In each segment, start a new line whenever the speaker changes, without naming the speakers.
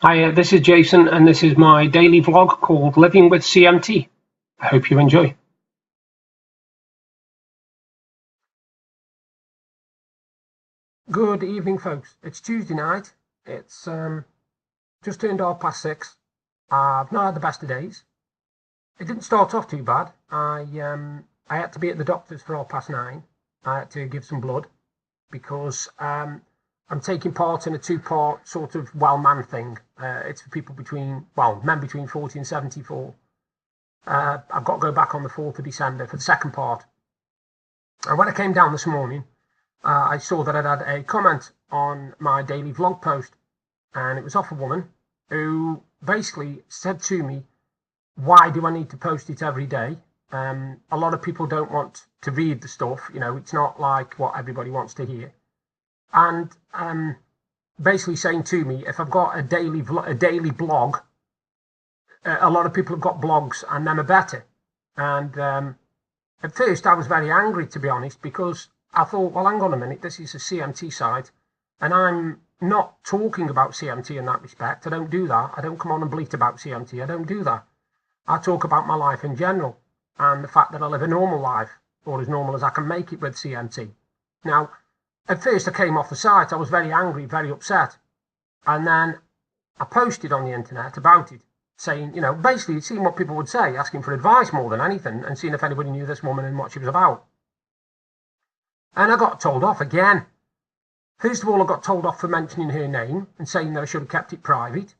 Hi, this is Jason, and this is my daily vlog called Living with CMT. I hope you enjoy. Good evening, folks. It's Tuesday night. It's just turned 6:30. I've not had the best of days. It didn't start off too bad. I had to be at the doctor's for 9:30. I had to give some blood because I'm taking part in a two-part sort of well-man thing. It's for people men between 40 and 74. I've got to go back on the 4th of December for the second part. And when I came down this morning, I saw that I'd had a comment on my daily vlog post, and it was off a woman who basically said to me, why do I need to post it every day? A lot of people don't want to read the stuff, it's not like what everybody wants to hear. And basically saying to me, if I've got a daily blog, a lot of people have got blogs and them are better. And at first I was very angry, to be honest, because I thought, well, hang on a minute, this is a CMT site, and I'm not talking about CMT in that respect. I don't do that. I don't come on and bleat about CMT. I don't do that. I talk about my life in general and the fact that I live a normal life, or as normal as I can make it with CMT. Now, at first I came off the site. I was very angry, very upset. And then I posted on the internet about it, saying, basically seeing what people would say, asking for advice more than anything, and seeing if anybody knew this woman and what she was about. And I got told off again. First of all, I got told off for mentioning her name and saying that I should have kept it private.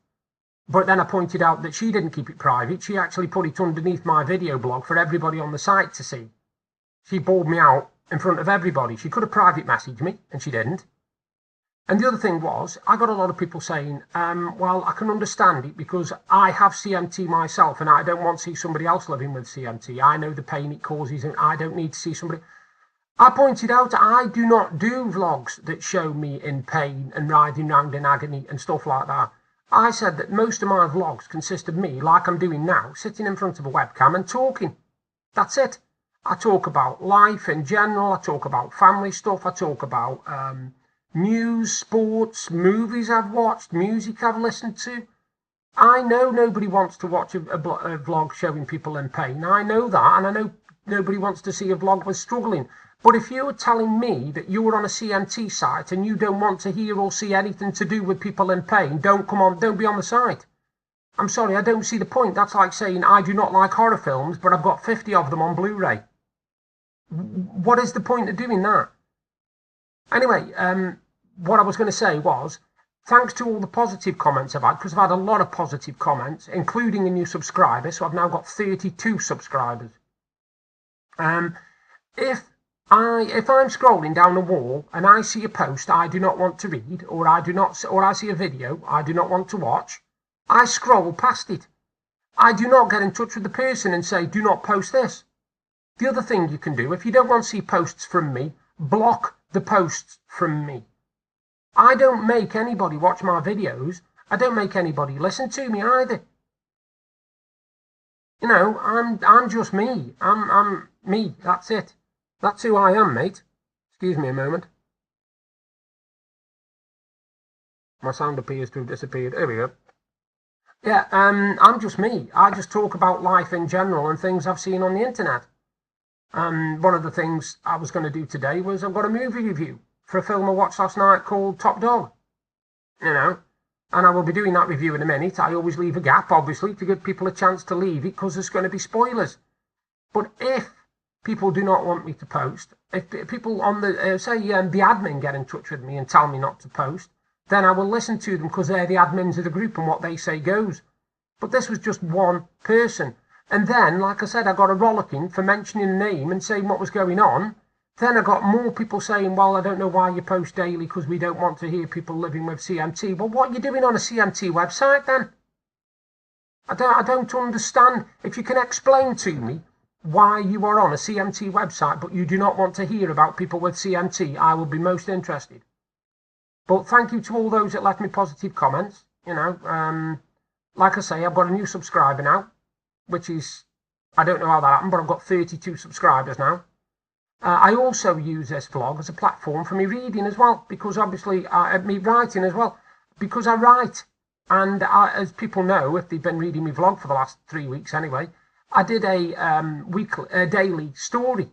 But then I pointed out that she didn't keep it private. She actually put it underneath my video blog for everybody on the site to see. She bawled me out in front of everybody. She could have private messaged me, and she didn't. And the other thing was, I got a lot of people saying, well, I can understand it because I have CMT myself and I don't want to see somebody else living with CMT. I know the pain it causes and I don't need to see somebody. I pointed out I do not do vlogs that show me in pain and writhing around in agony and stuff like that. I said that most of my vlogs consist of me, like I'm doing now, sitting in front of a webcam and talking. That's it. I talk about life in general. I talk about family stuff. I talk about news, sports, movies I've watched, music I've listened to. I know nobody wants to watch a vlog showing people in pain. I know that, and I know nobody wants to see a vlog with struggling. But if you're telling me that you're on a CMT site and you don't want to hear or see anything to do with people in pain, don't be on the site. I'm sorry, I don't see the point. That's like saying I do not like horror films, but I've got 50 of them on Blu-ray. What is the point of doing that? Anyway, what I was going to say was, thanks to all the positive comments I've had, because I've had a lot of positive comments, including a new subscriber, so I've now got 32 subscribers. If I'm scrolling down a wall and I see a post I do not want to read, or I see a video I do not want to watch, I scroll past it. I do not get in touch with the person and say, do not post this. The other thing you can do, if you don't want to see posts from me, block the posts from me. I don't make anybody watch my videos. I don't make anybody listen to me either. I'm just me. I'm me. That's it. That's who I am, mate. Excuse me a moment. My sound appears to have disappeared. There we go. Yeah, I'm just me. I just talk about life in general and things I've seen on the internet. One of the things I was going to do today was I've got a movie review for a film I watched last night called Top Dog. And I will be doing that review in a minute. I always leave a gap, obviously, to give people a chance to leave it because there's going to be spoilers. But if people do not want me to post, if people on the, the admin get in touch with me and tell me not to post, then I will listen to them because they're the admins of the group and what they say goes. But this was just one person. And then, like I said, I got a rollicking for mentioning a name and saying what was going on. Then I got more people saying, well, I don't know why you post daily because we don't want to hear people living with CMT. Well, what are you doing on a CMT website then? I don't understand. If you can explain to me why you are on a CMT website but you do not want to hear about people with CMT, I will be most interested. But thank you to all those that left me positive comments. Like I say, I've got a new subscriber now, which is, I don't know how that happened, but I've got 32 subscribers now. I also use this vlog as a platform for me reading as well, because obviously, me writing as well, because I write. And as people know, if they've been reading my vlog for the last 3 weeks anyway, I did a daily story,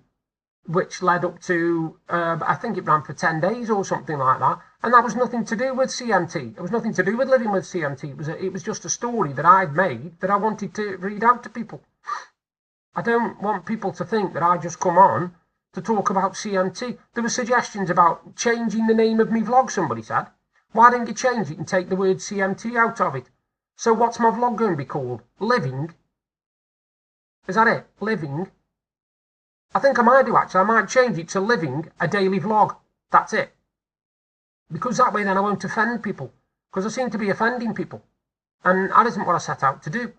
which led up to, I think it ran for 10 days or something like that. And that was nothing to do with CMT. It was nothing to do with living with CMT. It was just a story that I'd made that I wanted to read out to people. I don't want people to think that I just come on to talk about CMT. There were suggestions about changing the name of my vlog, somebody said. Why didn't you change it and take the word CMT out of it? So what's my vlog going to be called? Living? Is that it? Living? I think I might do, actually. I might change it to Living a Daily Vlog. That's it. Because that way then I won't offend people. Because I seem to be offending people. And that isn't what I set out to do.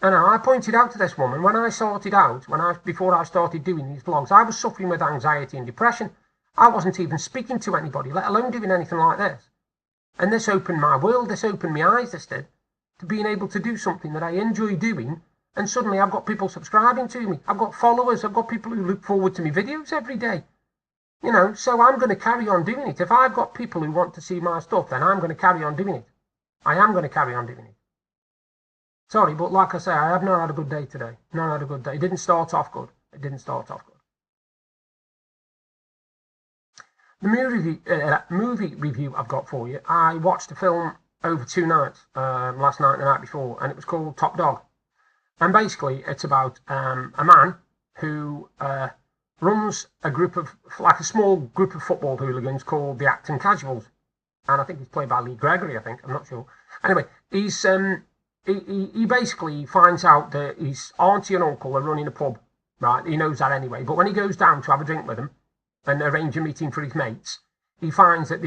And I pointed out to this woman, when I sorted out, before I started doing these vlogs, I was suffering with anxiety and depression. I wasn't even speaking to anybody, let alone doing anything like this. And this opened my world, this opened my eyes, this did, to being able to do something that I enjoy doing. And suddenly I've got people subscribing to me. I've got followers. I've got people who look forward to my videos every day. You know, so I'm going to carry on doing it. If I've got people who want to see my stuff, then I'm going to carry on doing it. I am going to carry on doing it. Sorry, but like I say, I have not had a good day today. Not had a good day. It didn't start off good. It didn't start off good. The movie review I've got for you, I watched a film over 2 nights, last night and the night before, and it was called Top Dog. And basically, it's about a man who runs a group of, like a small group of football hooligans called the Acton Casuals. And I think he's played by Lee Gregory, I think. I'm not sure. Anyway, he basically finds out that his auntie and uncle are running a pub, right? He knows that anyway. But when he goes down to have a drink with them and arrange a meeting for his mates, he finds that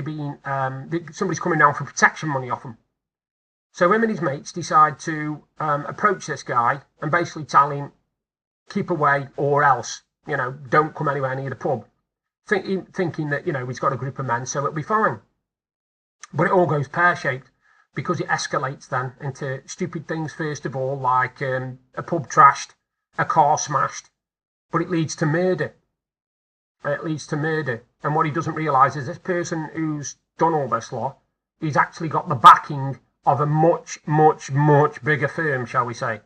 somebody's coming down for protection money off him. So him and his mates decide to approach this guy and basically tell him, keep away or else, you know, don't come anywhere near the pub. Thinking that, you know, he's got a group of men, so it'll be fine. But it all goes pear-shaped because it escalates then into stupid things, first of all, like a pub trashed, a car smashed, but it leads to murder. It leads to murder. And what he doesn't realise is this person who's done all this lot, he's actually got the backing of a much, much, much bigger firm, shall we say.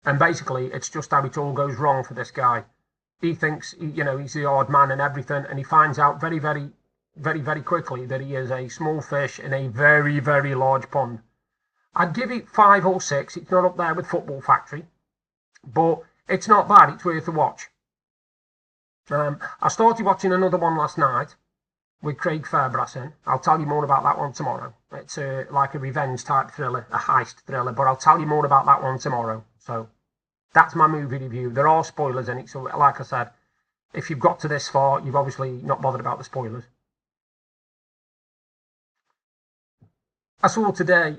And basically, it's just how it all goes wrong for this guy. He thinks, you know, he's the odd man and everything, and he finds out very, very, very, very quickly that he is a small fish in a very, very large pond. I'd give it 5 or 6. It's not up there with Football Factory, but it's not bad. It's worth a watch. I started watching another one last night with Craig Fairbrass in. I'll tell you more about that one tomorrow. It's like a revenge type thriller, a heist thriller, but I'll tell you more about that one tomorrow. So that's my movie review. There are spoilers in it, so like I said, if you've got to this far, you've obviously not bothered about the spoilers. I saw today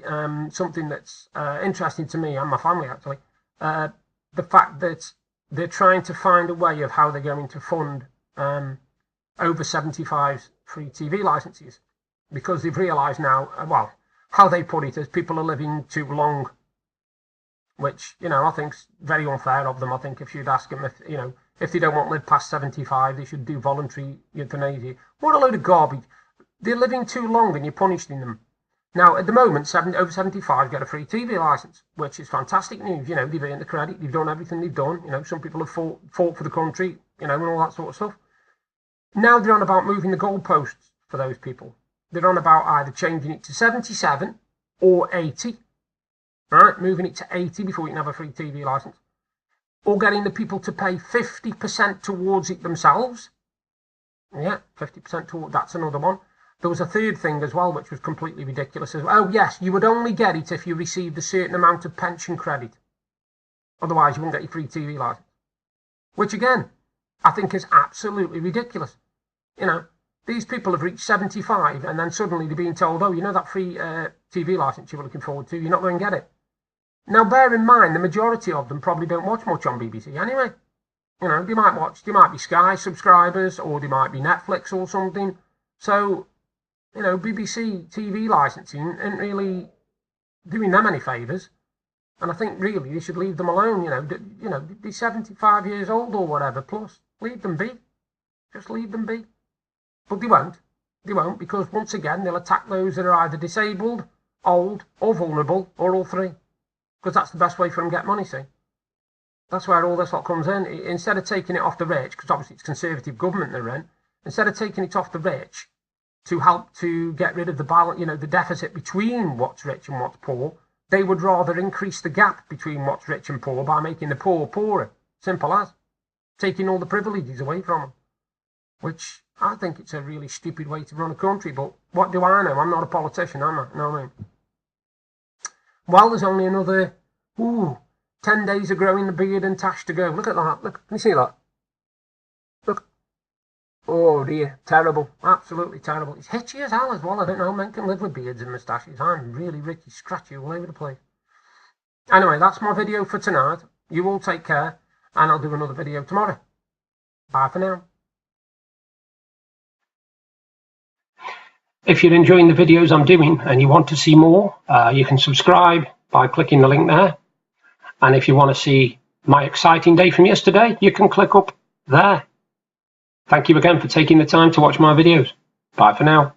something that's interesting to me and my family, actually. The fact that they're trying to find a way of how they're going to fund over 75's free TV licenses, because they've realised now, well, how they put it is people are living too long, which, you know, I think's very unfair of them. I think if you'd ask them if, you know, if they don't want to live past 75, they should do voluntary euthanasia. What a load of garbage. They're living too long and you're punishing them. Now, at the moment, over 75 get a free TV licence, which is fantastic news. You know, they've earned the credit, they've done everything they've done. You know, some people have fought for the country, you know, and all that sort of stuff. Now they're on about moving the goalposts for those people. They're on about either changing it to 77 or 80, right? Moving it to 80 before you can have a free TV licence. Or getting the people to pay 50% towards it themselves. Yeah, 50% towards, that's another one. There was a third thing as well, which was completely ridiculous as well. Oh, yes, you would only get it if you received a certain amount of pension credit. Otherwise, you wouldn't get your free TV licence. Which, again, I think is absolutely ridiculous. You know, these people have reached 75 and then suddenly they're being told, oh, you know that free TV licence you were looking forward to, you're not going to get it. Now, bear in mind, the majority of them probably don't watch much on BBC anyway. You know, they might be Sky subscribers or they might be Netflix or something. So, you know, BBC TV licensing isn't really doing them any favours. And I think really they should leave them alone, you know, they're 75 years old or whatever, plus. Leave them be. Just leave them be. But they won't. They won't, because once again, they'll attack those that are either disabled old, or vulnerable, or all three. Because that's the best way for them to get money, see? That's where all this lot comes in. Instead of taking it off the rich, because obviously it's Conservative government they're in, instead of taking it off the rich to help to get rid of the balance, the deficit between what's rich and what's poor, they would rather increase the gap between what's rich and poor by making the poor poorer. Simple as. Taking all the privileges away from them. Which I think it's a really stupid way to run a country, but what do I know? I'm not a politician, am I? No, I mean. Well, there's only another 10 days of growing the beard and tash to go. Look at that. Look, can you see that? Look. Oh dear, terrible. Absolutely terrible. It's hitchy as hell as well. I don't know how men can live with beards and moustaches. I'm really Ricky, scratchy all over the place. Anyway, that's my video for tonight. You all take care, and I'll do another video tomorrow. Bye for now. If you're enjoying the videos I'm doing and you want to see more, you can subscribe by clicking the link there. And if you want to see my exciting day from yesterday, you can click up there. Thank you again for taking the time to watch my videos. Bye for now.